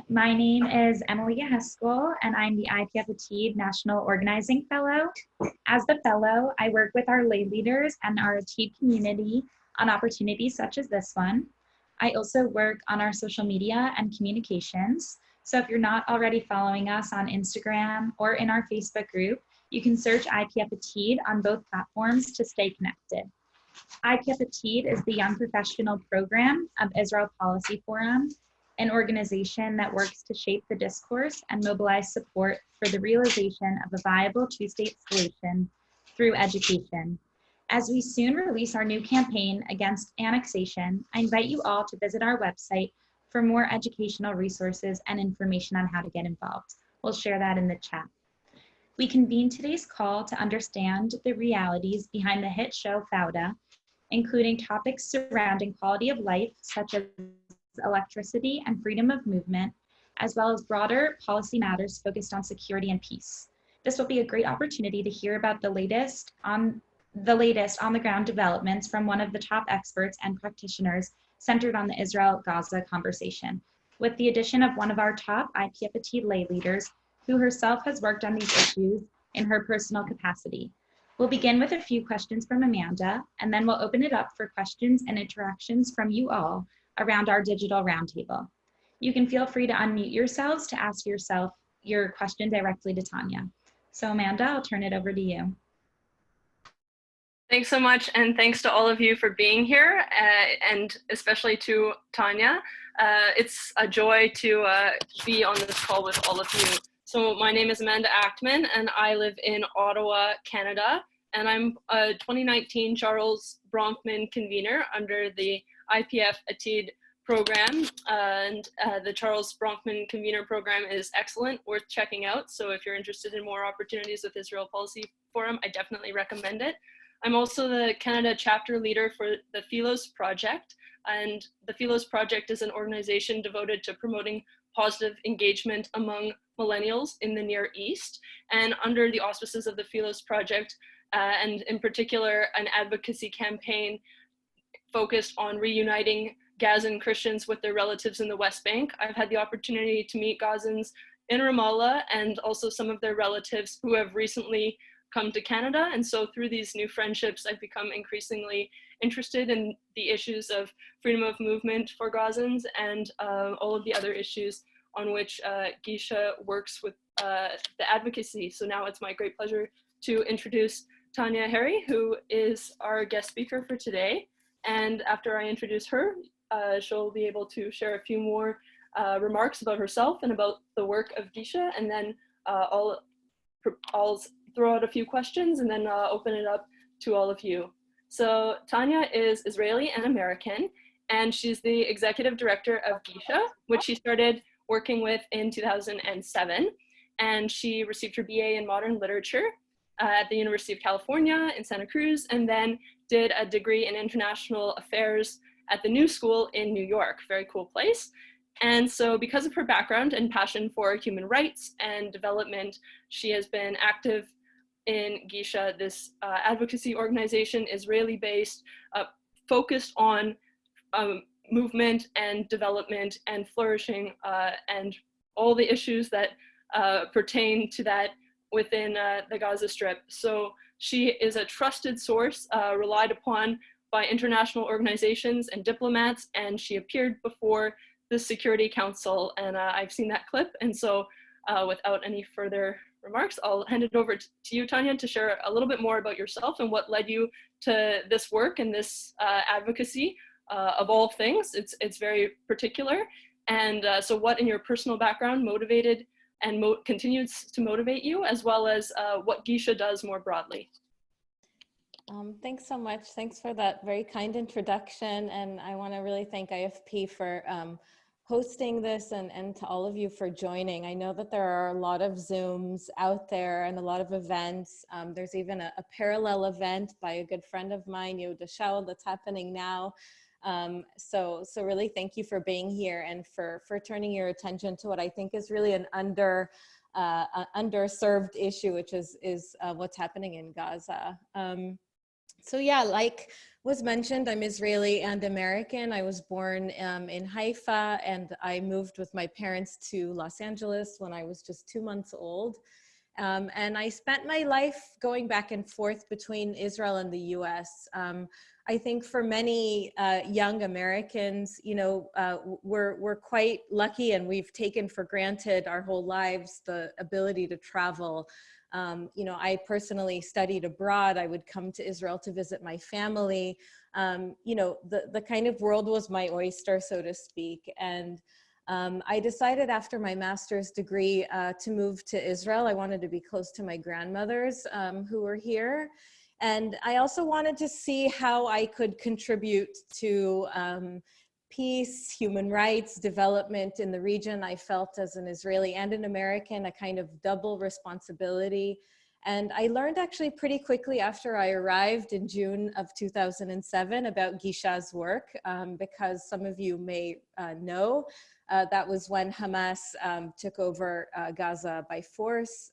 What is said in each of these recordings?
My name is Emily Haskell, and I'm the IPF Atid National Organizing Fellow. As the fellow, I work with our lay leaders and our Atid community on opportunities such as this one. I also work on our social media and communications. So if you're not already following us on Instagram or in our Facebook group, you can search IPF Atid on both platforms to stay connected. IPF Atid is the Young Professional Program of Israel Policy Forum, an organization that works to shape the discourse and mobilize support for the realization of a viable two-state solution through education. As we soon release our new campaign against annexation, I invite you all to visit our website for more educational resources and information on how to get involved. We'll share that in the chat. We convened today's call to understand the realities behind the hit show Fauda, including topics surrounding quality of life, such as electricity and freedom of movement, as well as broader policy matters focused on security and peace. This will be a great opportunity to hear about the latest on the ground developments from one of the top experts and practitioners centered on the Israel-Gaza conversation, with the addition of one of our top IPF Atid lay leaders who herself has worked on these issues in her personal capacity. We'll begin with a few questions from Amanda, and then we'll open it up for questions and interactions from you all around our digital roundtable. You can feel free to unmute yourselves to ask your question directly to Tania. So Amanda, I'll turn it over to you. Thanks so much, and thanks to all of you for being here, and especially to Tania. It's a joy to be on this call with all of you. So my name is Amanda Ackman, and I live in Ottawa, Canada, and I'm a 2019 Charles Bronfman convener under the IPF Atid program, and the Charles Bronfman Convener program is excellent, worth checking out. So if you're interested in more opportunities with Israel Policy Forum, I definitely recommend it. I'm also the Canada chapter leader for the Philos Project, and the Philos Project is an organization devoted to promoting positive engagement among millennials in the Near East. And under the auspices of the Philos Project, and in particular an advocacy campaign focused on reuniting Gazan Christians with their relatives in the West Bank, I've had the opportunity to meet Gazans in Ramallah and also some of their relatives who have recently come to Canada. And so through these new friendships, I've become increasingly interested in the issues of freedom of movement for Gazans and all of the other issues on which Gisha works with the advocacy. So now it's my great pleasure to introduce Tania Hary, who is our guest speaker for today. And after I introduce her, she'll be able to share a few more remarks about herself and about the work of Gisha, and then I'll throw out a few questions and then open it up to all of you. So Tania is Israeli and American, and she's the executive director of Gisha, which she started working with in 2007. And she received her BA in modern literature at the University of California in Santa Cruz, and then did a degree in international affairs at the New School in New York. Very cool place. And so because of her background and passion for human rights and development, she has been active in Gisha, this advocacy organization, Israeli-based, focused on movement and development and flourishing and all the issues that pertain to that within the Gaza Strip. So she is a trusted source relied upon by international organizations and diplomats, and she appeared before the Security Council, and I've seen that clip. And so without any further remarks, I'll hand it over to you, Tania, to share a little bit more about yourself and what led you to this work and this advocacy of all things. It's very particular. And so what in your personal background motivated and continues to motivate you, as well as what Gisha does more broadly? Thanks so much. Thanks for that very kind introduction. And I want to really thank IFP for hosting this and to all of you for joining. I know that there are a lot of Zooms out there and a lot of events. There's even a parallel event by a good friend of mine, Yehuda Shaul, that's happening now. So really thank you for being here and for turning your attention to what I think is really an underserved issue, which is what's happening in Gaza. So yeah, like was mentioned, I'm Israeli and American. I was born in Haifa, and I moved with my parents to Los Angeles when I was just 2 months old. And I spent my life going back and forth between Israel and the US. I think for many young Americans, you know, we're quite lucky, and we've taken for granted our whole lives the ability to travel. You know, I personally studied abroad. I would come to Israel to visit my family. You know, the kind of world was my oyster, so to speak. And I decided after my master's degree to move to Israel. I wanted to be close to my grandmothers who were here. And I also wanted to see how I could contribute to peace, human rights, development in the region. I felt as an Israeli and an American, a kind of double responsibility. And I learned actually pretty quickly after I arrived in June of 2007 about Gisha's work, because some of you may know that was when Hamas took over Gaza by force.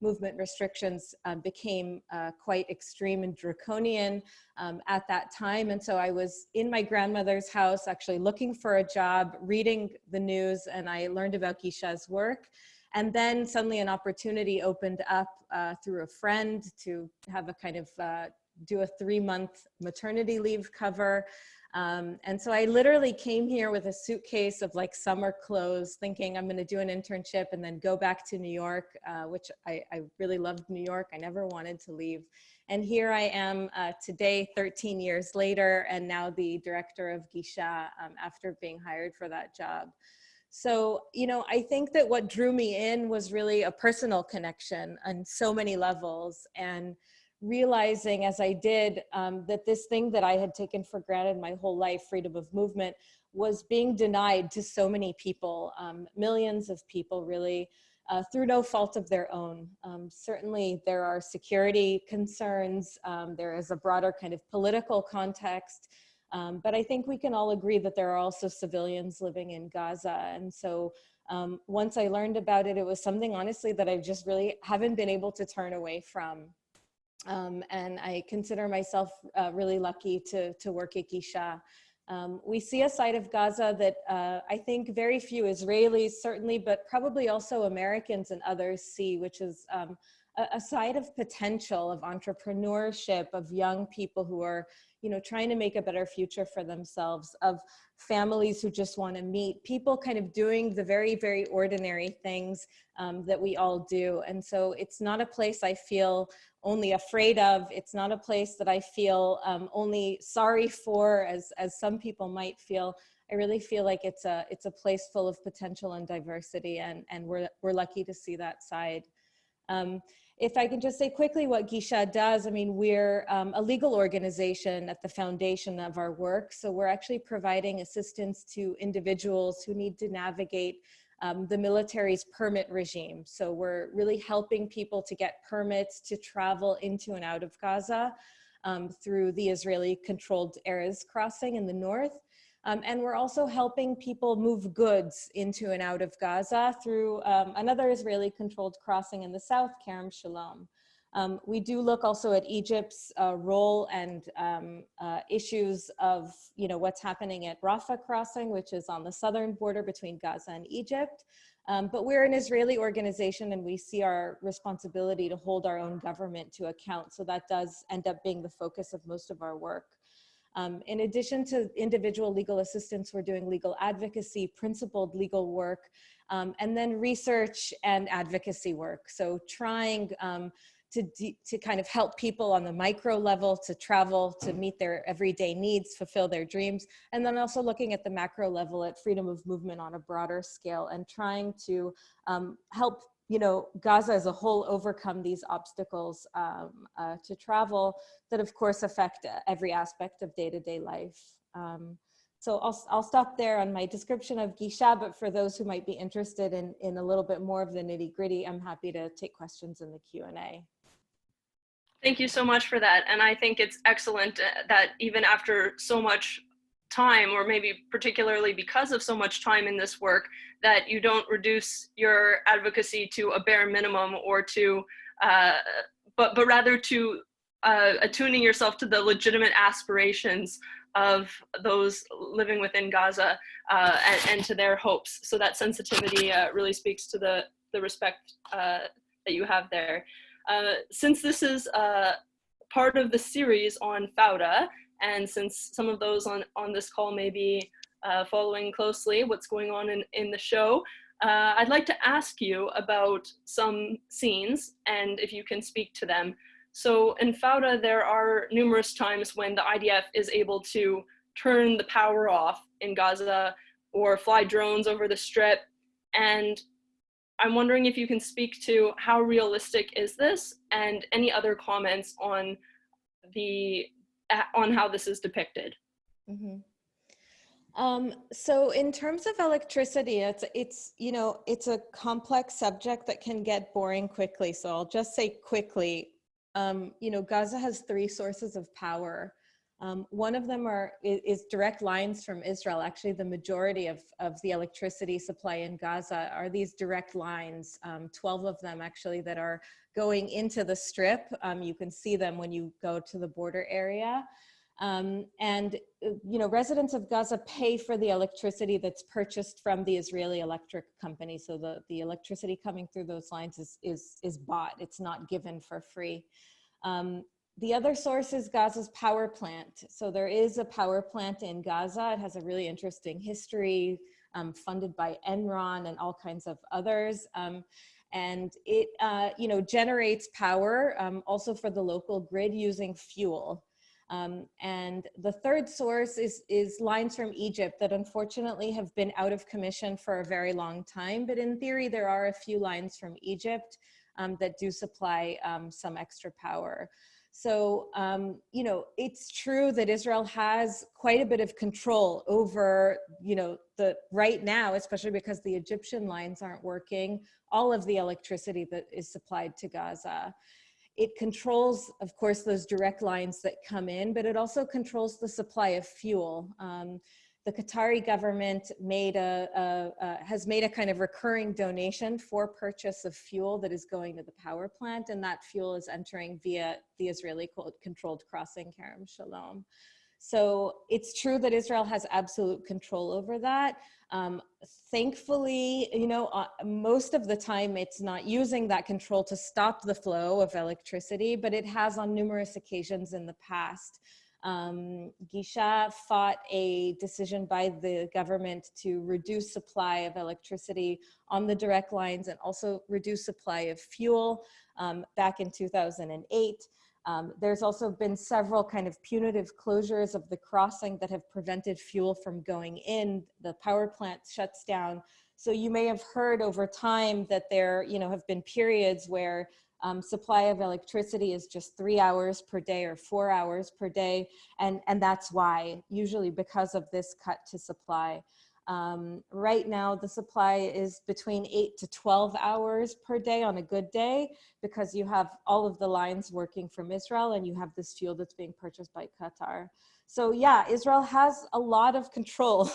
Movement restrictions became quite extreme and draconian at that time. And so I was in my grandmother's house actually looking for a job, reading the news, and I learned about Gisha's work. And then suddenly an opportunity opened up through a friend to have a kind of do a 3-month maternity leave cover. And so I literally came here with a suitcase of like summer clothes, thinking I'm going to do an internship and then go back to New York, which I really loved New York. I never wanted to leave. And here I am today, 13 years later, and now the director of Gisha after being hired for that job. So, you know, I think that what drew me in was really a personal connection on so many levels, and realizing as I did that this thing that I had taken for granted my whole life, freedom of movement, was being denied to so many people, millions of people really, through no fault of their own. Certainly there are security concerns, there is a broader kind of political context, but I think we can all agree that there are also civilians living in Gaza. And so once I learned about it, it was something honestly that I just really haven't been able to turn away from. And I consider myself really lucky to work at Gisha. We see a side of Gaza that I think very few Israelis certainly, but probably also Americans and others see, which is a side of potential, of entrepreneurship, of young people who are, you know, trying to make a better future for themselves, of families who just want to meet, people kind of doing the very, very ordinary things that we all do. And so it's not a place I feel only afraid of. It's not a place that I feel only sorry for, as some people might feel. I really feel like it's a place full of potential and diversity, and we're lucky to see that side. If I can just say quickly what Gisha does, I mean, we're a legal organization at the foundation of our work. So we're actually providing assistance to individuals who need to navigate the military's permit regime. So we're really helping people to get permits to travel into and out of Gaza through the Israeli-controlled Erez crossing in the north. And we're also helping people move goods into and out of Gaza through another Israeli-controlled crossing in the south, Kerem Shalom. We do look also at Egypt's role and issues of, you know, what's happening at Rafah crossing, which is on the southern border between Gaza and Egypt. But we're an Israeli organization, and we see our responsibility to hold our own government to account. So that does end up being the focus of most of our work. In addition to individual legal assistance, we're doing legal advocacy, principled legal work, and then research and advocacy work. So trying to kind of help people on the micro level to travel, to meet their everyday needs, fulfill their dreams, and then also looking at the macro level at freedom of movement on a broader scale, and trying to help, you know, Gaza as a whole overcome these obstacles to travel that of course affect every aspect of day-to-day life. So I'll stop there on my description of Gisha, but for those who might be interested in a little bit more of the nitty-gritty, I'm happy to take questions in the Q&A. Thank you so much for that. And I think it's excellent that even after so much time, or maybe particularly because of so much time in this work, that you don't reduce your advocacy to a bare minimum, or to, but rather to attuning yourself to the legitimate aspirations of those living within Gaza and to their hopes. So that sensitivity really speaks to the respect that you have there. Since this is part of the series on Fauda, and since some of those on this call may be following closely what's going on in the show, I'd like to ask you about some scenes and if you can speak to them. So in Fauda, there are numerous times when the IDF is able to turn the power off in Gaza or fly drones over the strip. And I'm wondering if you can speak to how realistic is this and any other comments on how this is depicted. Mm-hmm. So in terms of electricity, it's a complex subject that can get boring quickly. So I'll just say quickly, Gaza has 3 sources of power. One of them is direct lines from Israel. Actually, the majority of the electricity supply in Gaza are these direct lines, 12 of them actually that are going into the strip. You can see them when you go to the border area. Residents of Gaza pay for the electricity that's purchased from the Israeli electric company. So the electricity coming through those lines is bought. It's not given for free. The other source is Gaza's power plant. So there is a power plant in Gaza. It has a really interesting history, funded by Enron and all kinds of others. And it generates power also for the local grid using fuel. And the third source is lines from Egypt that unfortunately have been out of commission for a very long time. But in theory, there are a few lines from Egypt that do supply some extra power. So, it's true that Israel has quite a bit of control over, right now, especially because the Egyptian lines aren't working, all of the electricity that is supplied to Gaza. It controls, of course, those direct lines that come in, but it also controls the supply of fuel. The Qatari government has made a kind of recurring donation for purchase of fuel that is going to the power plant, and that fuel is entering via the Israeli-controlled crossing Kerem Shalom. So it's true that Israel has absolute control over that. Thankfully, most of the time it's not using that control to stop the flow of electricity, but it has on numerous occasions in the past. Gisha fought a decision by the government to reduce supply of electricity on the direct lines and also reduce supply of fuel back in 2008. There's also been several kind of punitive closures of the crossing that have prevented fuel from going in. The power plant shuts down. So you may have heard over time that there, have been periods where supply of electricity is just 3 hours per day or 4 hours per day. And that's why, usually because of this cut to supply. Right now, the supply is between 8 to 12 hours per day on a good day, because you have all of the lines working from Israel and you have this fuel that's being purchased by Qatar. So yeah, Israel has a lot of control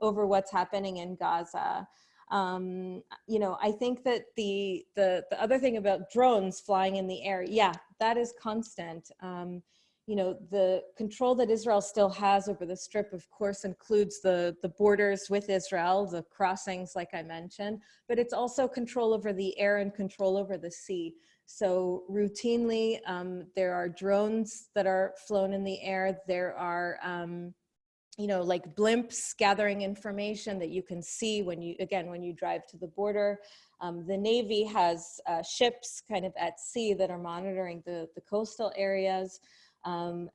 over what's happening in Gaza. I think that the other thing about drones flying in the air, yeah, that is constant. The control that Israel still has over the strip, of course, includes the borders with Israel, the crossings, like I mentioned, but it's also control over the air and control over the sea. So routinely, there are drones that are flown in the air. There are, like blimps gathering information that you can see when you drive to the border. The Navy has ships kind of at sea that are monitoring the coastal areas.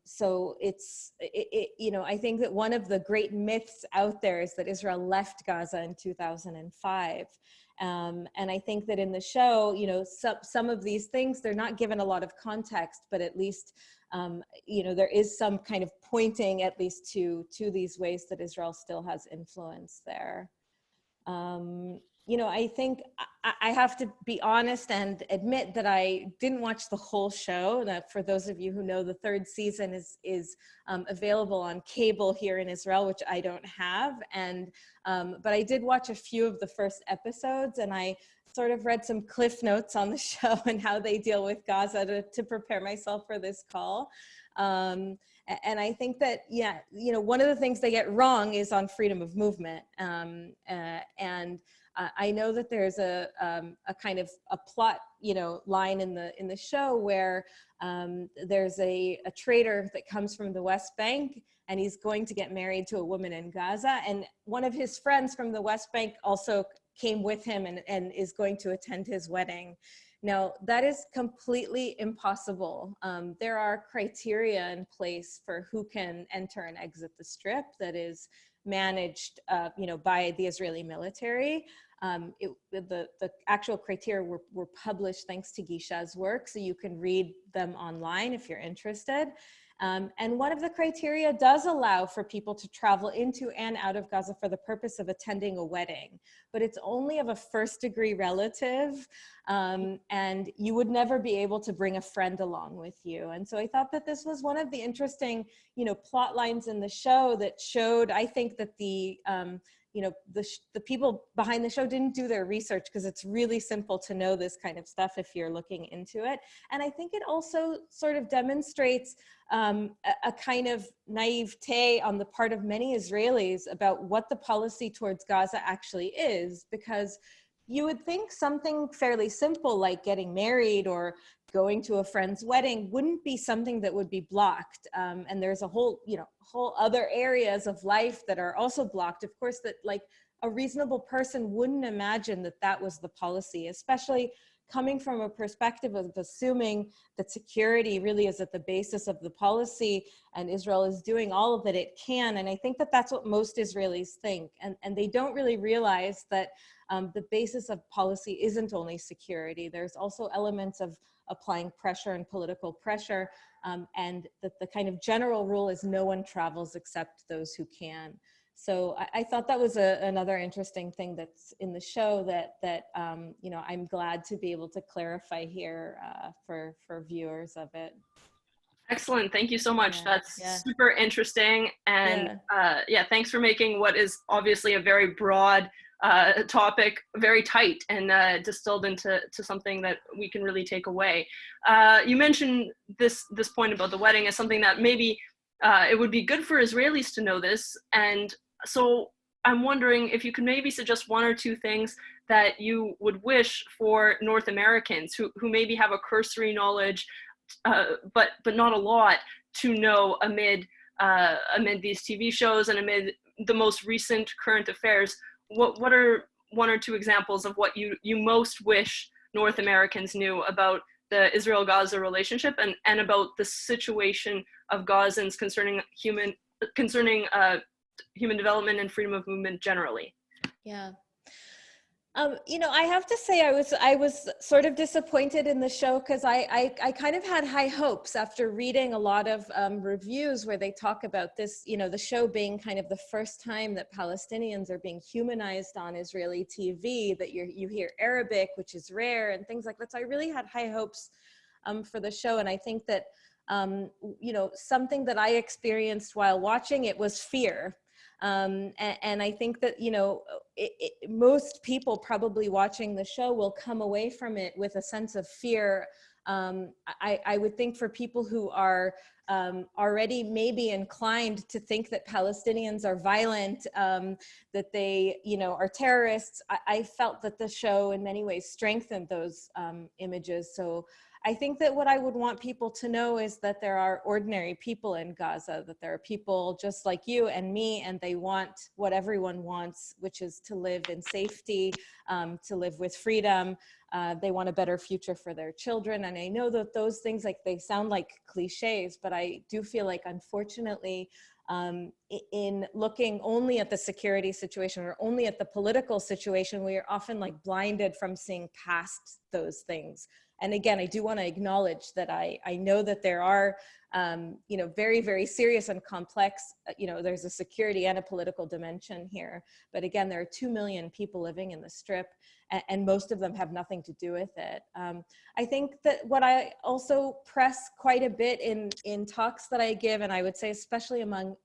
So I think that one of the great myths out there is that Israel left Gaza in 2005. And I think that in the show, some of these things, they're not given a lot of context, but at least, there is some kind of pointing at least to these ways that Israel still has influence there. I think I have to be honest and admit that I didn't watch the whole show. That for those of you who know, the 3rd season is available on cable here in Israel, which I don't have. And but I did watch a few of the first episodes, and I sort of read some cliff notes on the show and how they deal with Gaza to prepare myself for this call. And I think that, yeah, you know, one of the things they get wrong is on freedom of movement. I know that there's a kind of a plot, you know, line in the show where there's a trader that comes from the West Bank, and he's going to get married to a woman in Gaza. And one of his friends from the West Bank also came with him and is going to attend his wedding. Now, that is completely impossible. There are criteria in place for who can enter and exit the Strip that is managed, you know, by the Israeli military. The actual criteria were published thanks to Gisha's work, so you can read them online if you're interested. And one of the criteria does allow for people to travel into and out of Gaza for the purpose of attending a wedding, but it's only of a first-degree relative, and you would never be able to bring a friend along with you. And so I thought that this was one of the interesting, you know, plot lines in the show that showed, I think, that the you know, the people behind the show didn't do their research, because it's really simple to know this kind of stuff if you're looking into it. And I think it also sort of demonstrates a kind of naivete on the part of many Israelis about what the policy towards Gaza actually is, because you would think something fairly simple like getting married or going to a friend's wedding wouldn't be something that would be blocked. And there's a whole, you know, whole other areas of life that are also blocked. Of course, that like a reasonable person wouldn't imagine that that was the policy, especially coming from a perspective of assuming that security really is at the basis of the policy, and Israel is doing all that it can. And I think that that's what most Israelis think. And they don't really realize that the basis of policy isn't only security. There's also elements of applying pressure and political pressure, and that the kind of general rule is no one travels except those who can. So I thought that was another interesting thing that's in the show that you know, I'm glad to be able to clarify here for viewers of it. Excellent. Thank you so much. Yeah, That's yeah. super interesting. And yeah, thanks for making what is obviously a very broad topic very tight and distilled into something that we can really take away. You mentioned this point about the wedding as something that maybe it would be good for Israelis to know this. And so I'm wondering if you could maybe suggest one or two things that you would wish for North Americans who maybe have a cursory knowledge, but not a lot, to know amid these TV shows and amid the most recent current affairs. What are one or two examples of what you most wish North Americans knew about the Israel-Gaza relationship and about the situation of Gazans concerning human development and freedom of movement generally? Yeah. You know, I have to say I was sort of disappointed in the show, because I kind of had high hopes after reading a lot of reviews where they talk about this, you know, the show being kind of the first time that Palestinians are being humanized on Israeli TV, that you hear Arabic, which is rare, and things like that. So I really had high hopes for the show. And I think that, you know, something that I experienced while watching it was fear. And I think that, you know, most people probably watching the show will come away from it with a sense of fear. I would think for people who are already maybe inclined to think that Palestinians are violent, that they, you know, are terrorists, I felt that the show in many ways strengthened those images. So I think that what I would want people to know is that there are ordinary people in Gaza, that there are people just like you and me, and they want what everyone wants, which is to live in safety, to live with freedom. They want a better future for their children. And I know that those things, like, they sound like cliches, but I do feel like, unfortunately, in looking only at the security situation or only at the political situation, we are often like blinded from seeing past those things. And again, I do want to acknowledge that I know that there are, you know, very, very serious and complex, you know, there's a security and a political dimension here. But again, there are 2 million people living in the Strip, and most of them have nothing to do with it. I think that what I also press quite a bit in talks that I give, and I would say especially among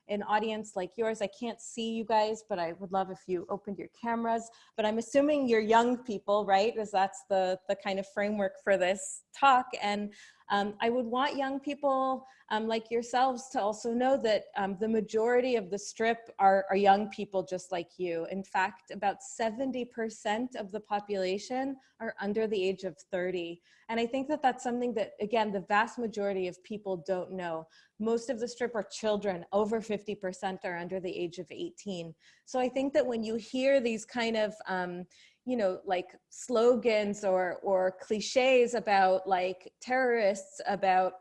an audience like yours. I can't see you guys, but I would love if you opened your cameras. But I'm assuming you're young people, right? Because that's the kind of framework for this talk. And I would want young people like yourselves to also know that the majority of the Strip are young people just like you. In fact, about 70% of the population are under the age of 30. And I think that that's something that, again, the vast majority of people don't know. Most of the Strip are children. Over 50% are under the age of 18. So I think that when you hear these kind of you know, like slogans or cliches about like terrorists, about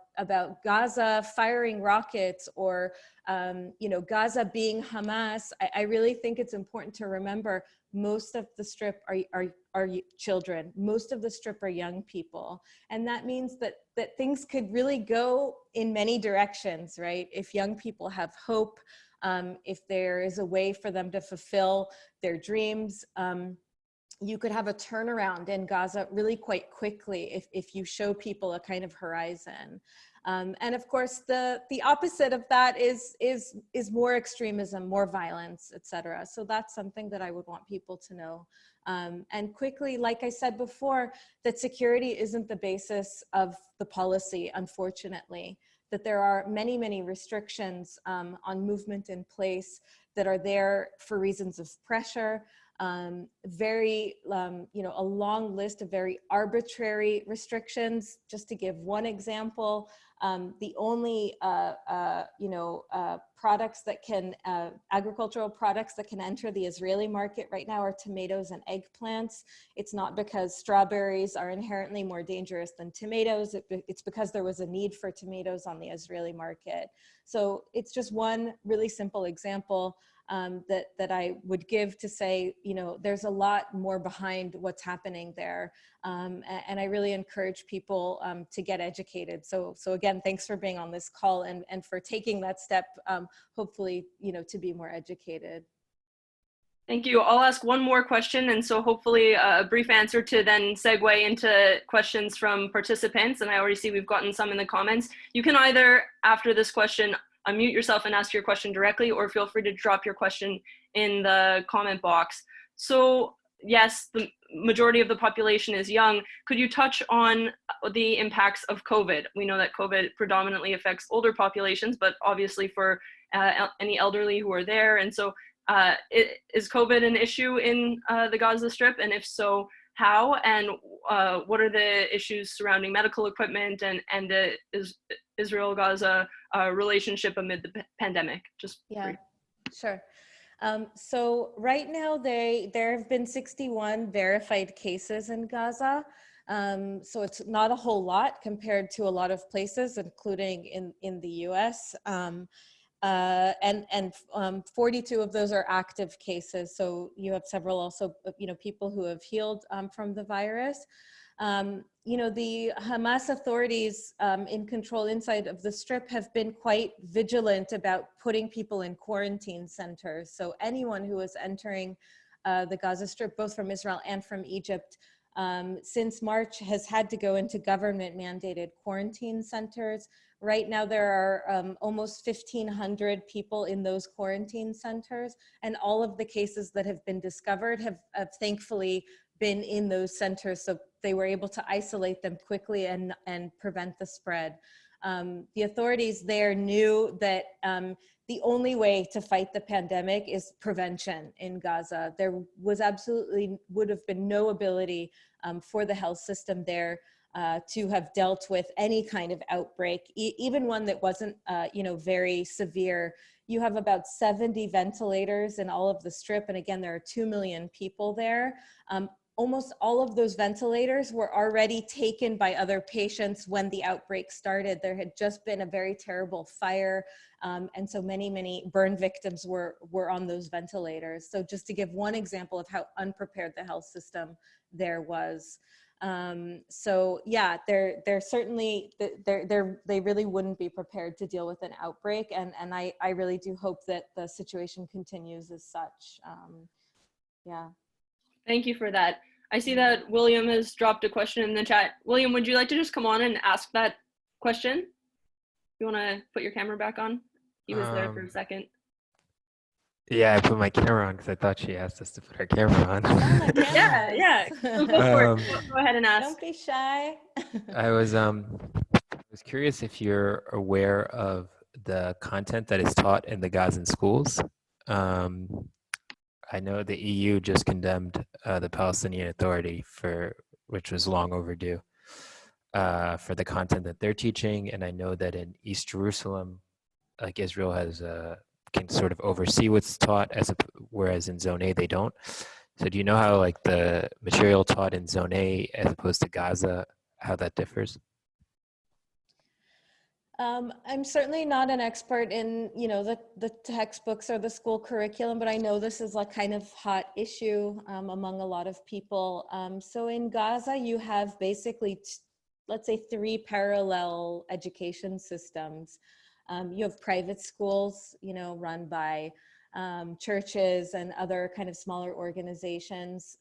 Gaza firing rockets, or you know, Gaza being Hamas, I really think it's important to remember most of the Strip are children. Most of the Strip are young people, and that means that things could really go in many directions, right? If young people have hope, if there is a way for them to fulfill their dreams. You could have a turnaround in Gaza really quite quickly if you show people a kind of horizon. And of course, the opposite of that is more extremism, more violence, etc. So that's something that I would want people to know. And quickly, like I said before, that security isn't the basis of the policy, unfortunately, that there are many, many restrictions on movement in place that are there for reasons of pressure. You know, a long list of very arbitrary restrictions. Just to give one example, the only, you know, products that can, agricultural products that can enter the Israeli market right now are tomatoes and eggplants. It's not because strawberries are inherently more dangerous than tomatoes. It's because there was a need for tomatoes on the Israeli market. So it's just one really simple example that I would give to say, you know, there's a lot more behind what's happening there. And I really encourage people to get educated. So again, thanks for being on this call and for taking that step, hopefully, you know, to be more educated. Thank you. I'll ask one more question, and so hopefully a brief answer to then segue into questions from participants. And I already see we've gotten some in the comments. You can either, after this question, unmute yourself and ask your question directly, or feel free to drop your question in the comment box. So yes, the majority of the population is young. Could you touch on the impacts of COVID? We know that COVID predominantly affects older populations, but obviously for any elderly who are there. And so is COVID an issue in the Gaza Strip? And if so, how? And what are the issues surrounding medical equipment and the Israel-Gaza relationship amid the pandemic? Just yeah, brief. Sure. So right now there have been 61 verified cases in Gaza. So it's not a whole lot compared to a lot of places, including in the US. And 42 of those are active cases. So you have several also, you know, people who have healed from the virus. You know, the Hamas authorities in control inside of the Strip have been quite vigilant about putting people in quarantine centers. So anyone who is entering the Gaza Strip, both from Israel and from Egypt, since March has had to go into government mandated quarantine centers. Right now there are almost 1,500 people in those quarantine centers, and all of the cases that have been discovered have thankfully been in those centers, so they were able to isolate them quickly and prevent the spread. The authorities there knew that the only way to fight the pandemic is prevention in Gaza. There was absolutely would have been no ability for the health system there to have dealt with any kind of outbreak, even one that wasn't, you know, very severe. You have about 70 ventilators in all of the Strip, and again, there are 2 million people there. Almost all of those ventilators were already taken by other patients when the outbreak started. There had just been a very terrible fire, and so many burn victims were on those ventilators. So just to give one example of how unprepared the health system there was. So yeah, they're certainly, they really wouldn't be prepared to deal with an outbreak, and I really do hope that the situation continues as such. Yeah. Thank you for that. I see that William has dropped a question in the chat. William, would you like to just come on and ask that question? You want to put your camera back on? He was there for a second. Yeah, I put my camera on because I thought she asked us to put our camera on. Oh, my Yeah, goodness. yeah. So go for it. Go ahead and ask. Don't be shy. I was curious if you're aware of the content that is taught in the Gazan schools. I know the EU just condemned the Palestinian Authority which was long overdue, for the content that they're teaching, and I know that in East Jerusalem, like Israel can sort of oversee what's taught, whereas in Zone A they don't. So do you know how like the material taught in Zone A as opposed to Gaza, how that differs? I'm certainly not an expert in, the textbooks or the school curriculum, but I know this is a kind of hot issue among a lot of people. So in Gaza, you have basically, let's say, 3 parallel education systems. You have private schools, run by churches and other kind of smaller organizations.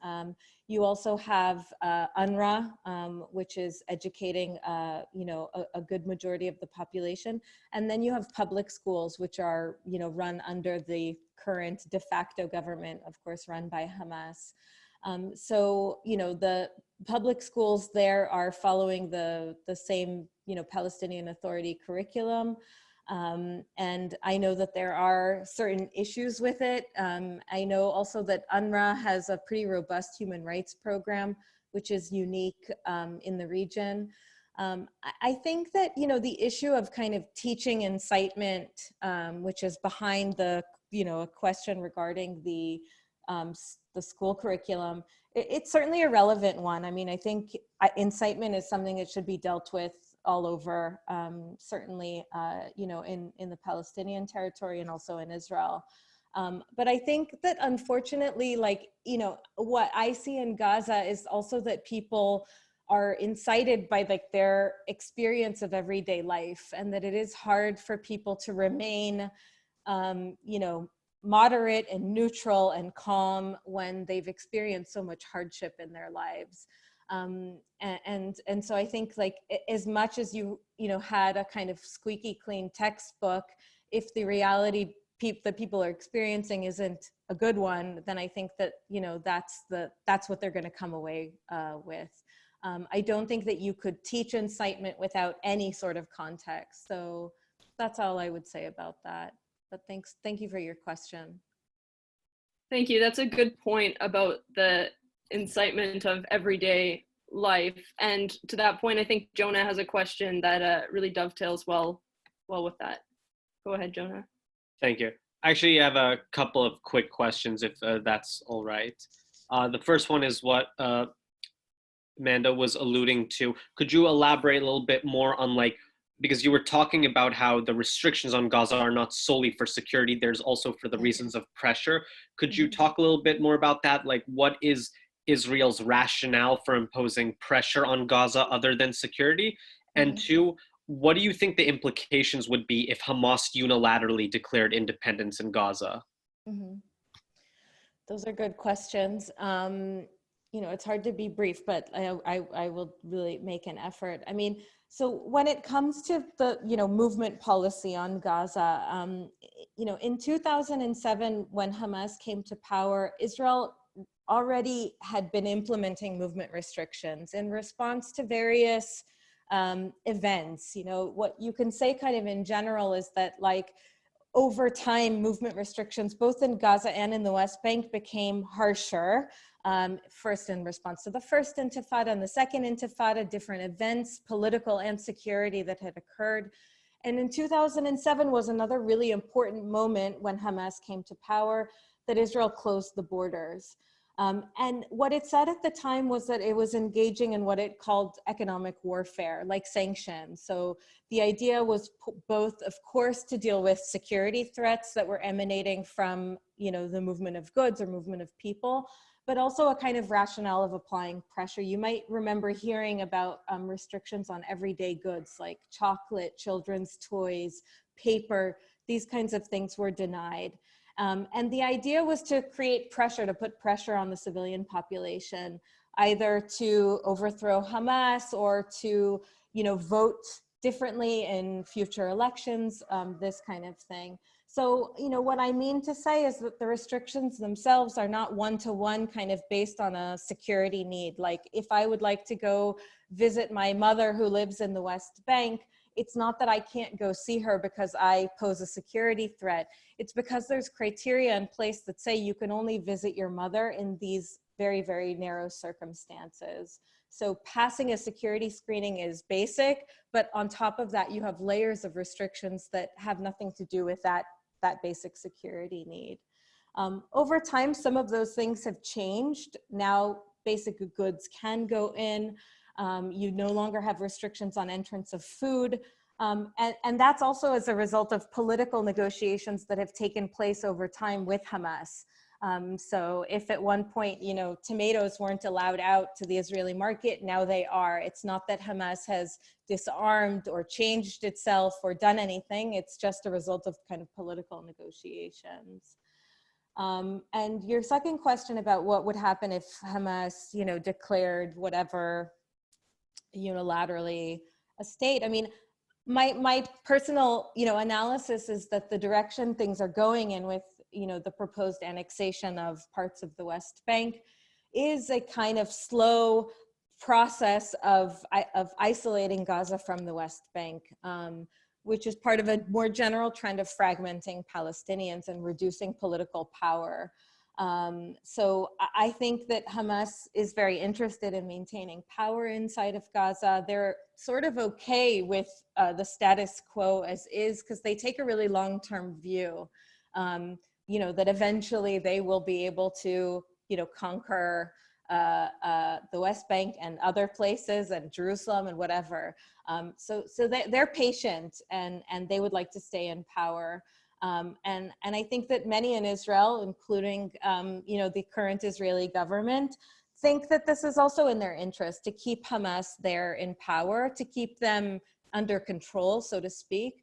You also have UNRWA, which is educating, a good majority of the population. And then you have public schools, which are, run under the current de facto government, of course, run by Hamas. So, the public schools there are following the same, Palestinian Authority curriculum. And I know that there are certain issues with it. I know also that UNRWA has a pretty robust human rights program, which is unique in the region. I think that, the issue of kind of teaching incitement, which is behind the, a question regarding the school curriculum, it's certainly a relevant one. I mean, I think incitement is something that should be dealt with all over, certainly, in the Palestinian territory and also in Israel. But I think that unfortunately, what I see in Gaza is also that people are incited by their experience of everyday life, and that it is hard for people to remain, moderate and neutral and calm when they've experienced so much hardship in their lives. And so I think as much as you had a kind of squeaky clean textbook, if the reality that people are experiencing isn't a good one, then I think that that's what they're going to come away with. I don't think that you could teach incitement without any sort of context. So that's all I would say about that. But thank you for your question. Thank you. That's a good point about the incitement of everyday life. And to that point, I think Jonah has a question that really dovetails well with that. Go ahead, Jonah. Thank you. Actually, I have a couple of quick questions, if that's all right. The first one is what Amanda was alluding to. Could you elaborate a little bit more on because you were talking about how the restrictions on Gaza are not solely for security, there's also for the reasons of pressure. Could you talk a little bit more about that? What is Israel's rationale for imposing pressure on Gaza other than security? And 2, what do you think the implications would be if Hamas unilaterally declared independence in Gaza? Those are good questions. It's hard to be brief, but I will really make an effort. I mean, so when it comes to the, movement policy on Gaza, in 2007, when Hamas came to power, Israel already had been implementing movement restrictions in response to various events. What you can say kind of in general is that over time, movement restrictions, both in Gaza and in the West Bank, became harsher. First in response to the first intifada and the second intifada, different events, political and security that had occurred. And in 2007 was another really important moment when Hamas came to power, that Israel closed the borders. And what it said at the time was that it was engaging in what it called economic warfare, like sanctions. So the idea was both, of course, to deal with security threats that were emanating from, the movement of goods or movement of people, but also a kind of rationale of applying pressure. You might remember hearing about restrictions on everyday goods like chocolate, children's toys, paper. These kinds of things were denied. And the idea was to create pressure, to put pressure on the civilian population, either to overthrow Hamas or to, vote differently in future elections, this kind of thing. So, what I mean to say is that the restrictions themselves are not one-to-one kind of based on a security need. Like if I would like to go visit my mother who lives in the West Bank, it's not that I can't go see her because I pose a security threat. It's because there's criteria in place that say you can only visit your mother in these very, very narrow circumstances. So passing a security screening is basic, but on top of that, you have layers of restrictions that have nothing to do with that basic security need. Over time, some of those things have changed. Now, basic goods can go in. You no longer have restrictions on entrance of food. And that's also as a result of political negotiations that have taken place over time with Hamas. So if at one point, tomatoes weren't allowed out to the Israeli market, now they are. It's not that Hamas has disarmed or changed itself or done anything. It's just a result of kind of political negotiations. And your second question about what would happen if Hamas, declared whatever unilaterally a state. I mean, my personal, analysis is that the direction things are going in with, the proposed annexation of parts of the West Bank is a kind of slow process of isolating Gaza from the West Bank, which is part of a more general trend of fragmenting Palestinians and reducing political power. So I think that Hamas is very interested in maintaining power inside of Gaza. They're sort of okay with the status quo as is because they take a really long-term view, that eventually they will be able to, conquer the West Bank and other places and Jerusalem and whatever. So they're patient and they would like to stay in power. And I think that many in Israel, including, the current Israeli government, think that this is also in their interest to keep Hamas there in power, to keep them under control, so to speak,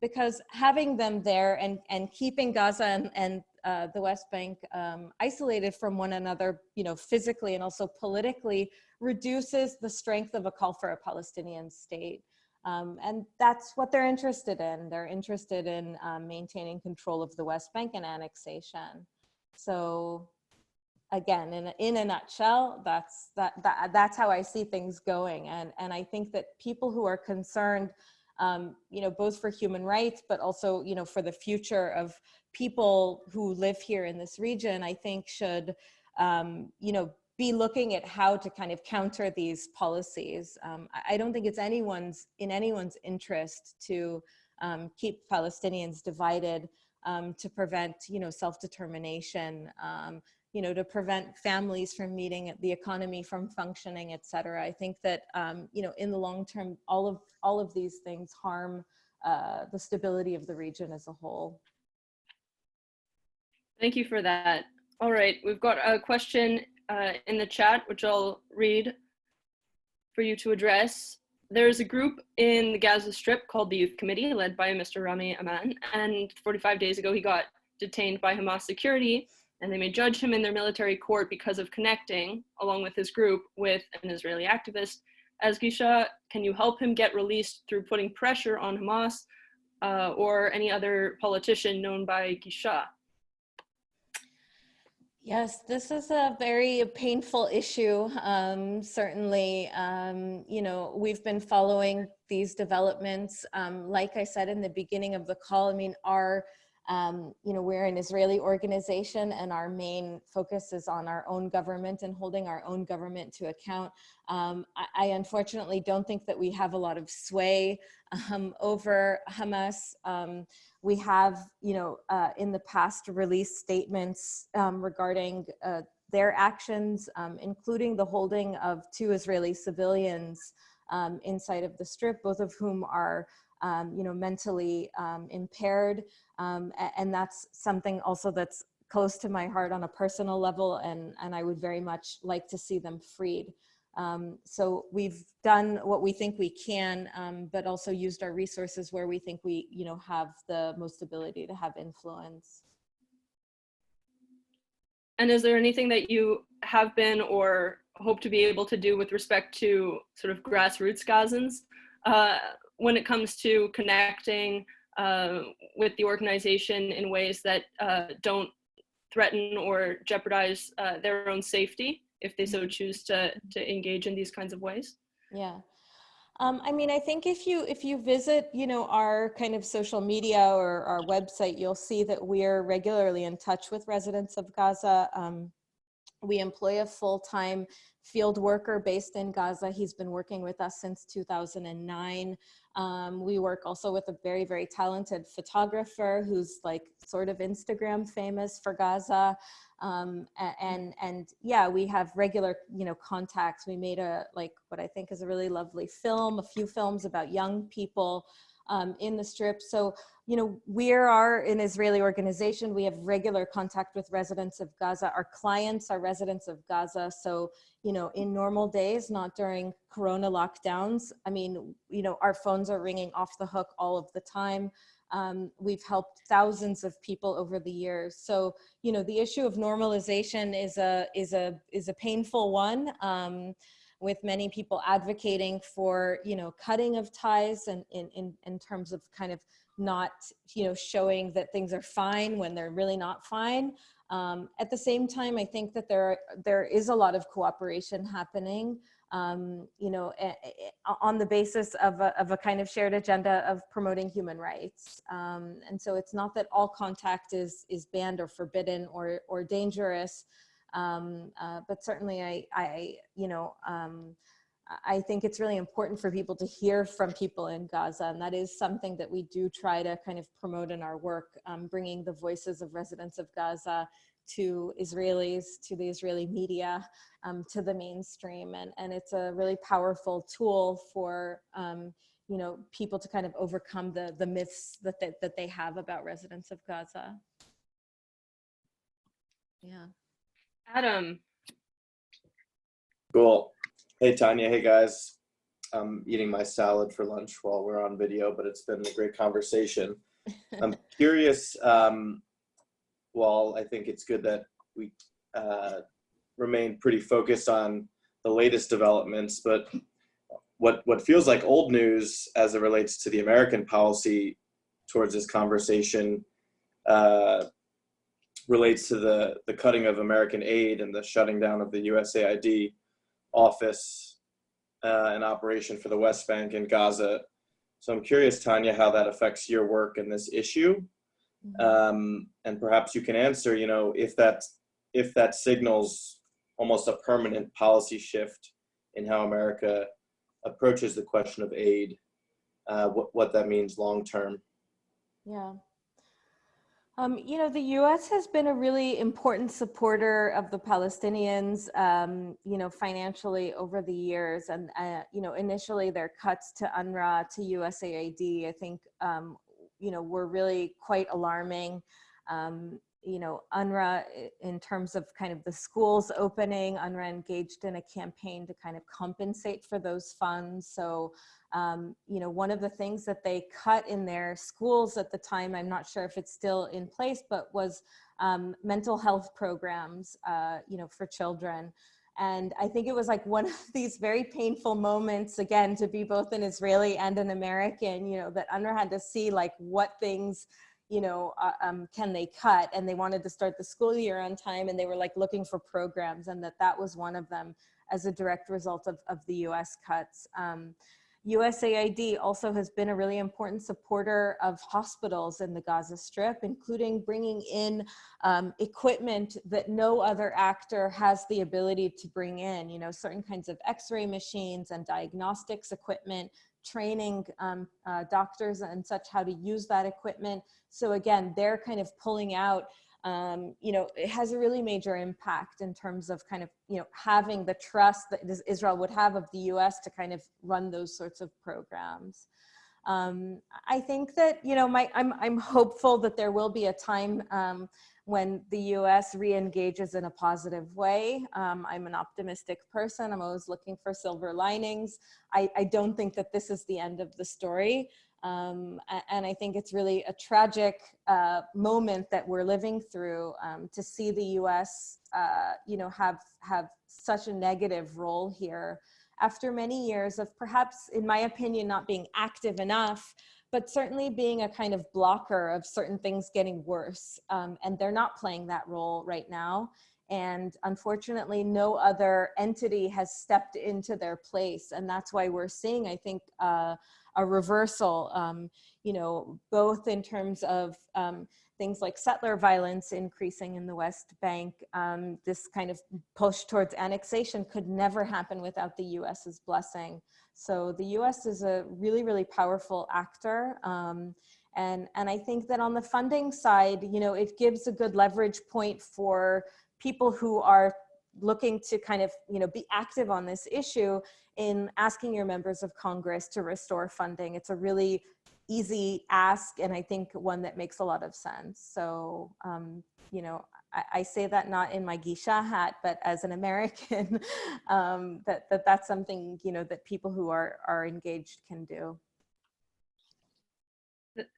because having them there and keeping Gaza and the West Bank isolated from one another, physically and also politically, reduces the strength of a call for a Palestinian state. And that's what they're interested in. They're interested in maintaining control of the West Bank and annexation. So again, in a nutshell, that's how I see things going. And I think that people who are concerned, both for human rights, but also, for the future of people who live here in this region, I think should, be looking at how to kind of counter these policies. I don't think it's in anyone's interest to keep Palestinians divided, to prevent, self-determination, to prevent families from meeting, the economy from functioning, et cetera. I think that, in the long term, all of these things harm the stability of the region as a whole. Thank you for that. All right, we've got a question in the chat, which I'll read for you to address. There's a group in the Gaza Strip called the Youth Committee, led by Mr. Rami Aman, and 45 days ago he got detained by Hamas security, and they may judge him in their military court because of connecting, along with his group, with an Israeli activist. As Gisha, can you help him get released through putting pressure on Hamas or any other politician known by Gisha? Yes, this is a very painful issue. Certainly, we've been following these developments. Like I said in the beginning of the call, I mean, we're an Israeli organization and our main focus is on our own government and holding our own government to account. I unfortunately don't think that we have a lot of sway over Hamas. We have, in the past released statements regarding their actions, including the holding of 2 Israeli civilians inside of the Strip, both of whom are, mentally impaired. And that's something also that's close to my heart on a personal level, and I would very much like to see them freed. So we've done what we think we can, but also used our resources where we think we, have the most ability to have influence. And is there anything that you have been or hope to be able to do with respect to sort of grassroots Gazans? when it comes to connecting with the organization in ways that don't threaten or jeopardize their own safety, if they so choose to engage in these kinds of ways? Yeah. I mean, I think if you visit, our kind of social media or our website, you'll see that we're regularly in touch with residents of Gaza. We employ a full-time field worker based in Gaza. He's been working with us since 2009. We work also with a very, very talented photographer who's like sort of Instagram famous for Gaza. And yeah, we have regular, contacts. We made what I think is a really lovely film, a few films about young people in the Strip. So, we are an Israeli organization. We have regular contact with residents of Gaza. Our clients are residents of Gaza. So, in normal days, not during Corona lockdowns, I mean, our phones are ringing off the hook all of the time. We've helped thousands of people over the years. So, the issue of normalization is a painful one, with many people advocating for, cutting of ties and in terms of kind of not, showing that things are fine when they're really not fine. At the same time, I think that there is a lot of cooperation happening, on the basis of a kind of shared agenda of promoting human rights. And so it's not that all contact is banned or forbidden or dangerous, but certainly I think it's really important for people to hear from people in Gaza, and that is something that we do try to kind of promote in our work, bringing the voices of residents of Gaza to Israelis, to the Israeli media, to the mainstream, and it's a really powerful tool for people to kind of overcome the myths that they have about residents of Gaza. Yeah. Adam. Cool. Hey, Tania. Hey, guys. I'm eating my salad for lunch while we're on video, but it's been a great conversation. I'm curious, while I think it's good that we remain pretty focused on the latest developments, but what feels like old news as it relates to the American policy towards this conversation relates to the cutting of American aid and the shutting down of the USAID office and operation for the West Bank and Gaza. So I'm curious, Tania, how that affects your work in this issue. And perhaps you can answer, if that signals almost a permanent policy shift in how America approaches the question of aid, what that means long term. Yeah. The U.S. has been a really important supporter of the Palestinians, financially over the years. And, initially their cuts to UNRWA, to USAID, I think, were really quite alarming. UNRWA, in terms of kind of the schools opening, UNRWA engaged in a campaign to kind of compensate for those funds. So, one of the things that they cut in their schools at the time, I'm not sure if it's still in place, but was mental health programs, for children. And I think it was like one of these very painful moments, again, to be both an Israeli and an American, that UNRWA had to see like what things, can they cut? And they wanted to start the school year on time, and they were like looking for programs, and that was one of them as a direct result of the US cuts. USAID also has been a really important supporter of hospitals in the Gaza Strip, including bringing in equipment that no other actor has the ability to bring in, certain kinds of x-ray machines and diagnostics equipment, training doctors and such how to use that equipment. So again, they're kind of pulling out, it has a really major impact in terms of kind of, having the trust that Israel would have of the US to kind of run those sorts of programs. I think that, I'm hopeful that there will be a time when the US re-engages in a positive way. I'm an optimistic person. I'm always looking for silver linings. I don't think that this is the end of the story. And I think it's really a tragic moment that we're living through, to see the US, have such a negative role here. after many years of perhaps, in my opinion, not being active enough, but certainly being a kind of blocker of certain things getting worse. And they're not playing that role right now. And unfortunately, no other entity has stepped into their place. And that's why we're seeing, I think, a reversal, you know, both in terms of things like settler violence increasing in the West Bank. This kind of push towards annexation could never happen without the US's blessing. So the US is a really, really powerful actor. And I think that on the funding side, you know, it gives a good leverage point for people who are looking to kind of, you know, be active on this issue in asking your members of Congress to restore funding. It's a really easy ask, and I think one that makes a lot of sense. So, you know, I say that not in my Gisha hat, but as an American, that's something, you know, that people who are engaged can do.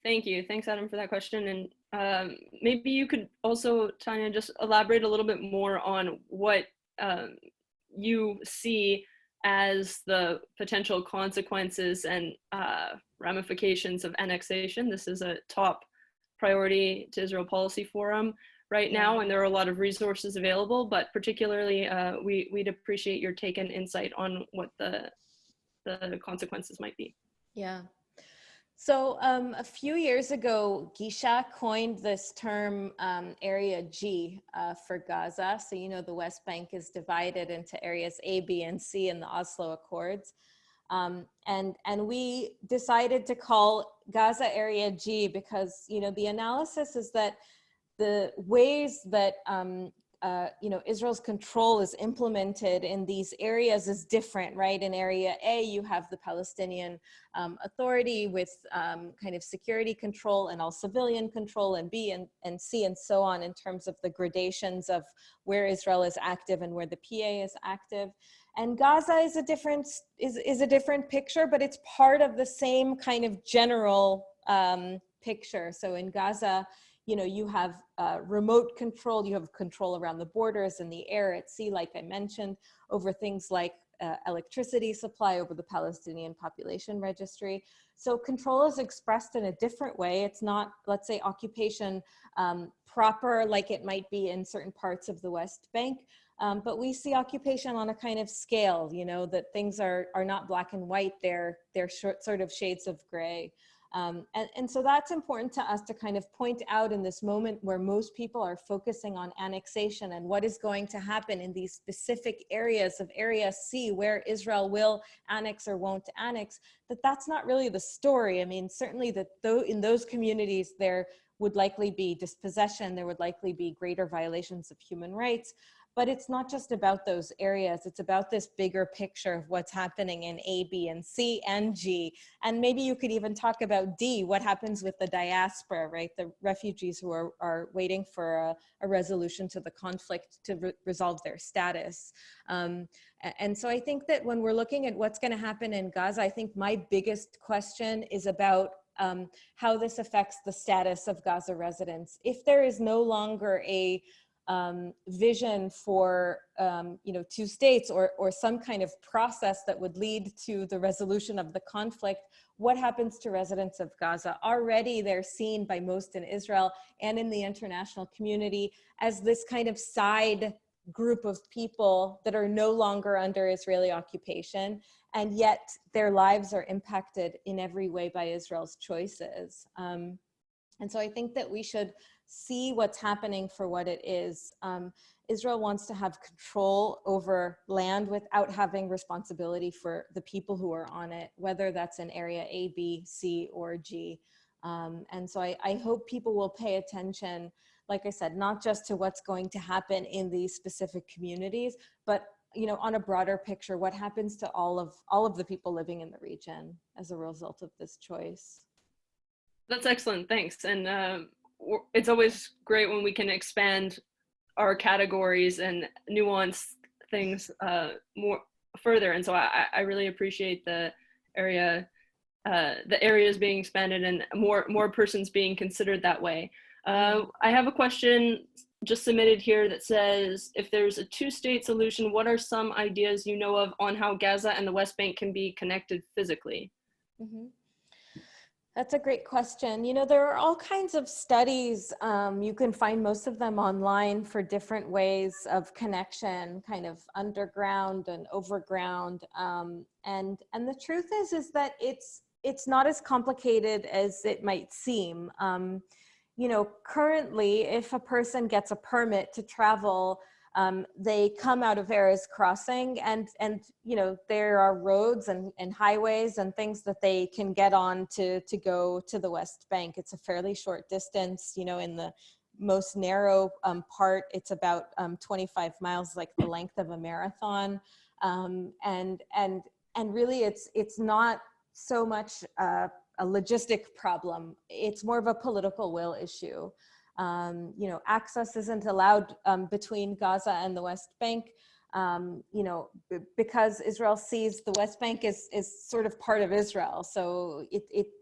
Thank you. Thanks, Adam, for that question. And maybe you could also, Tania, just elaborate a little bit more on what you see as the potential consequences and ramifications of annexation. This is a top priority to Israel Policy Forum right now, and there are a lot of resources available, but particularly we'd appreciate your take and insight on what the consequences might be. Yeah. So a few years ago, Gisha coined this term Area G for Gaza. So, you know, the West Bank is divided into areas A, B, and C in the Oslo Accords. And we decided to call Gaza Area G because, you know, the analysis is that the ways that you know, Israel's control is implemented in these areas is different, right? In Area A, you have the Palestinian Authority with kind of security control and all civilian control, and B and C and so on in terms of the gradations of where Israel is active and where the PA is active. And Gaza is a different picture, but it's part of the same kind of general picture. So in Gaza, you know, you have remote control, you have control around the borders and the air at sea, like I mentioned, over things like electricity supply, over the Palestinian population registry. So control is expressed in a different way. It's not, let's say, occupation proper like it might be in certain parts of the West Bank, but we see occupation on a kind of scale, you know, that things are not black and white, they're sort of shades of gray. And so that's important to us to kind of point out in this moment where most people are focusing on annexation and what is going to happen in these specific areas of Area C where Israel will annex or won't annex, that's not really the story. I mean, certainly that in those communities there would likely be dispossession, there would likely be greater violations of human rights. But it's not just about those areas, it's about this bigger picture of what's happening in A, B, and C, and G. And maybe you could even talk about D, what happens with the diaspora, right? The refugees who are waiting for a resolution to the conflict to resolve their status. And so I think that when we're looking at what's gonna happen in Gaza, I think my biggest question is about how this affects the status of Gaza residents. If there is no longer a vision for, you know, two states or some kind of process that would lead to the resolution of the conflict, what happens to residents of Gaza? Already they're seen by most in Israel and in the international community as this kind of side group of people that are no longer under Israeli occupation, and yet their lives are impacted in every way by Israel's choices. And so I think that we should see what's happening for what it is. Israel wants to have control over land without having responsibility for the people who are on it, whether that's in Area A, B, C, or G. And so I hope people will pay attention, like I said, not just to what's going to happen in these specific communities, but, you know, on a broader picture, what happens to all of the people living in the region as a result of this choice. That's excellent, thanks. And it's always great when we can expand our categories and nuance things more further. And so I really appreciate the areas being expanded and more persons being considered that way. I have a question just submitted here that says, if there's a two-state solution, what are some ideas you know of on how Gaza and the West Bank can be connected physically? Mm-hmm. That's a great question. You know, there are all kinds of studies. You can find most of them online for different ways of connection, kind of underground and overground. And the truth is that it's not as complicated as it might seem. You know, currently, if a person gets a permit to travel, they come out of Erez Crossing, and you know, there are roads and highways and things that they can get on to go to the West Bank. It's a fairly short distance. You know, in the most narrow part, it's about 25 miles, like the length of a marathon, and really, it's not so much a logistic problem. It's more of a political will issue. You know, access isn't allowed between Gaza and the West Bank, you know, because Israel sees the West Bank is sort of part of Israel. So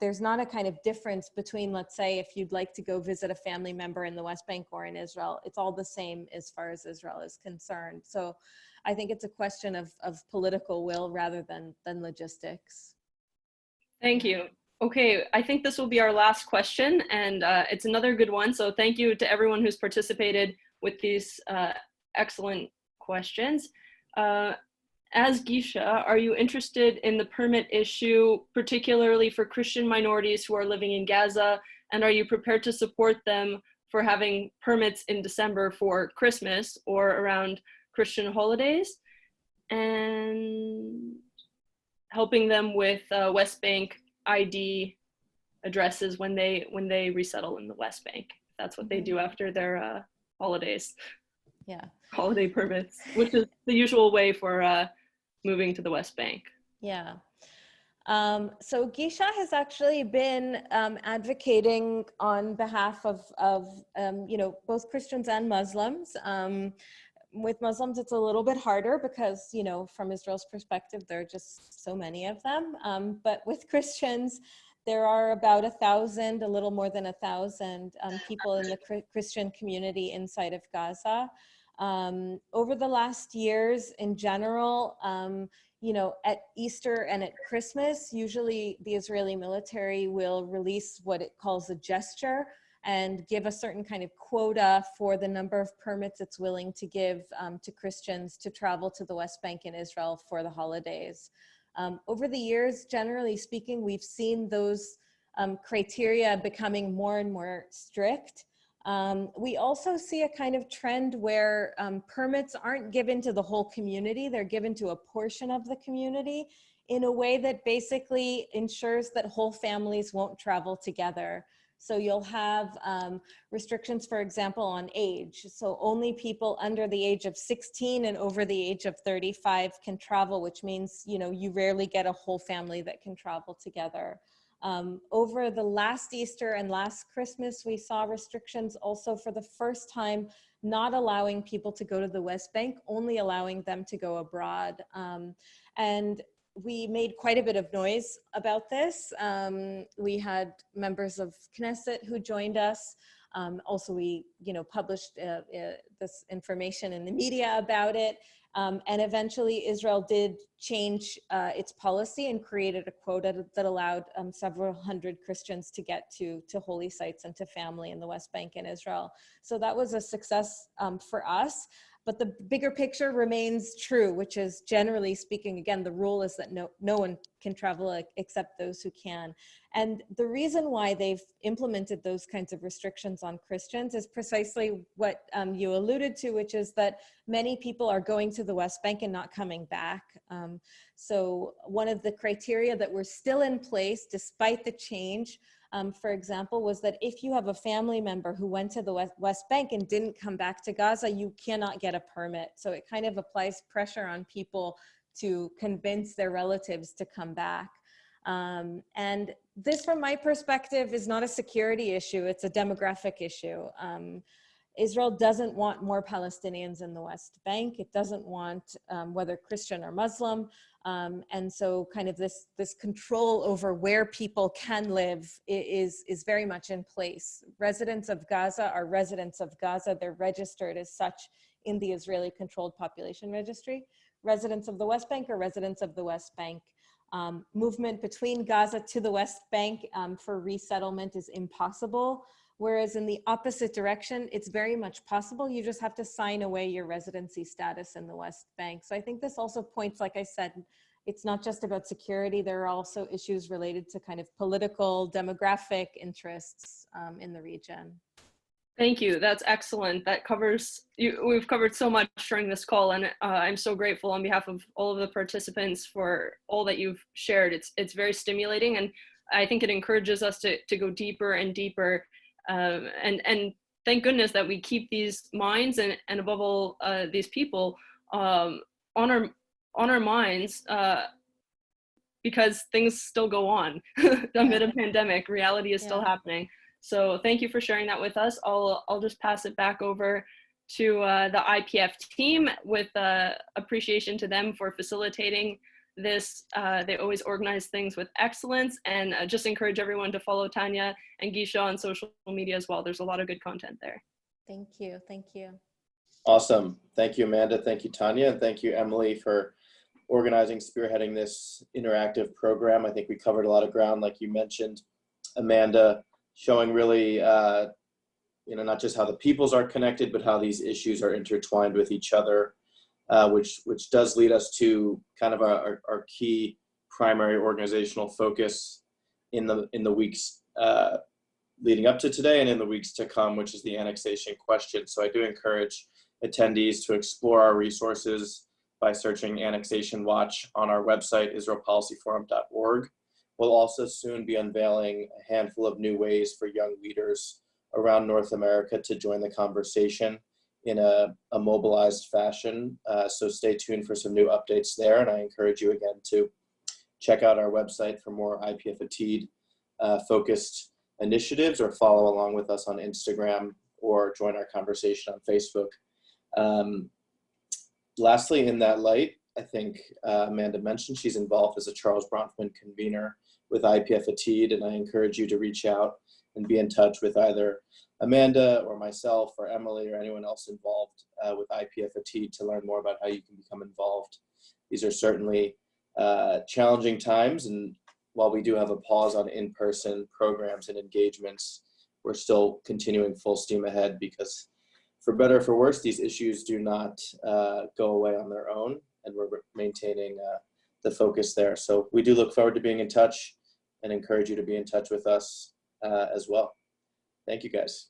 there's not a kind of difference between, let's say, if you'd like to go visit a family member in the West Bank or in Israel, it's all the same as far as Israel is concerned. So I think it's a question of political will rather than logistics. Thank you. Okay, I think this will be our last question, and it's another good one. So thank you to everyone who's participated with these excellent questions. As Gisha, are you interested in the permit issue, particularly for Christian minorities who are living in Gaza? And are you prepared to support them for having permits in December for Christmas or around Christian holidays? And helping them with West Bank ID addresses when they resettle in the West Bank. That's what they do after their holidays. Yeah. Holiday permits, which is the usual way for moving to the West Bank. Yeah. So Gisha has actually been advocating on behalf of you know, both Christians and Muslims. With Muslims, it's a little bit harder because, you know, from Israel's perspective, there are just so many of them. But with Christians, there are about 1,000, a little more than 1,000 people in the Christian community inside of Gaza. Over the last years, in general, you know, at Easter and at Christmas, usually the Israeli military will release what it calls a gesture and give a certain kind of quota for the number of permits it's willing to give to Christians to travel to the West Bank in Israel for the holidays. Over the years, generally speaking, we've seen those criteria becoming more and more strict. We also see a kind of trend where permits aren't given to the whole community, they're given to a portion of the community in a way that basically ensures that whole families won't travel together. So you'll have restrictions, for example, on age. So only people under the age of 16 and over the age of 35 can travel, which means, you know, you rarely get a whole family that can travel together. Over the last Easter and last Christmas, we saw restrictions also for the first time, not allowing people to go to the West Bank, only allowing them to go abroad. And we made quite a bit of noise about this. We had members of Knesset who joined us. Also, we, you know, published this information in the media about it. And eventually Israel did change its policy and created a quota that allowed several hundred Christians to get to holy sites and to family in the West Bank in Israel. So that was a success for us. But the bigger picture remains true, which is, generally speaking, again, the rule is that no one can travel except those who can. And the reason why they've implemented those kinds of restrictions on Christians is precisely what you alluded to, which is that many people are going to the West Bank and not coming back. So one of the criteria that were still in place, despite the change, for example, was that if you have a family member who went to the West Bank and didn't come back to Gaza, you cannot get a permit. So it kind of applies pressure on people to convince their relatives to come back. And this, from my perspective, is not a security issue, it's a demographic issue. Israel doesn't want more Palestinians in the West Bank. It doesn't want, whether Christian or Muslim. And so kind of this control over where people can live is very much in place. Residents of Gaza are residents of Gaza. They're registered as such in the Israeli controlled population registry. Residents of the West Bank are residents of the West Bank. Movement between Gaza to the West Bank for resettlement is impossible. Whereas in the opposite direction, it's very much possible. You just have to sign away your residency status in the West Bank. So I think this also points, like I said, it's not just about security. There are also issues related to kind of political, demographic interests in the region. Thank you. That's excellent. That covers, we've covered so much during this call, and I'm so grateful on behalf of all of the participants for all that you've shared. It's very stimulating, and I think it encourages us to go deeper and deeper. And thank goodness that we keep these minds and above all these people on our minds, because things still go on amid a pandemic. Reality is still happening. So thank you for sharing that with us. I'll just pass it back over to the IPF team with appreciation to them for facilitating this. They always organize things with excellence, and just encourage everyone to follow Tania and Gisha on social media as well. There's a lot of good content there. Thank you. Thank you. Awesome. Thank you, Amanda. Thank you, Tania. And thank you, Emily, for organizing, spearheading this interactive program. I think we covered a lot of ground, like you mentioned, Amanda, showing really, not just how the peoples are connected, but how these issues are intertwined with each other. Which does lead us to kind of our key primary organizational focus in the weeks leading up to today and in the weeks to come, which is the annexation question. So I do encourage attendees to explore our resources by searching Annexation Watch on our website, israelpolicyforum.org. We'll also soon be unveiling a handful of new ways for young leaders around North America to join the conversation in a mobilized fashion. So stay tuned for some new updates there. And I encourage you again to check out our website for more IPF Atid focused initiatives, or follow along with us on Instagram, or join our conversation on Facebook. Lastly, in that light, I think Amanda mentioned she's involved as a Charles Bronfman convener with IPF Atid, and I encourage you to reach out and be in touch with either Amanda or myself or Emily or anyone else involved with IPF Atid to learn more about how you can become involved. These are certainly challenging times, and while we do have a pause on in-person programs and engagements, we're still continuing full steam ahead, because for better or for worse, these issues do not go away on their own, and we're maintaining the focus there. So we do look forward to being in touch and encourage you to be in touch with us as well. Thank you, guys.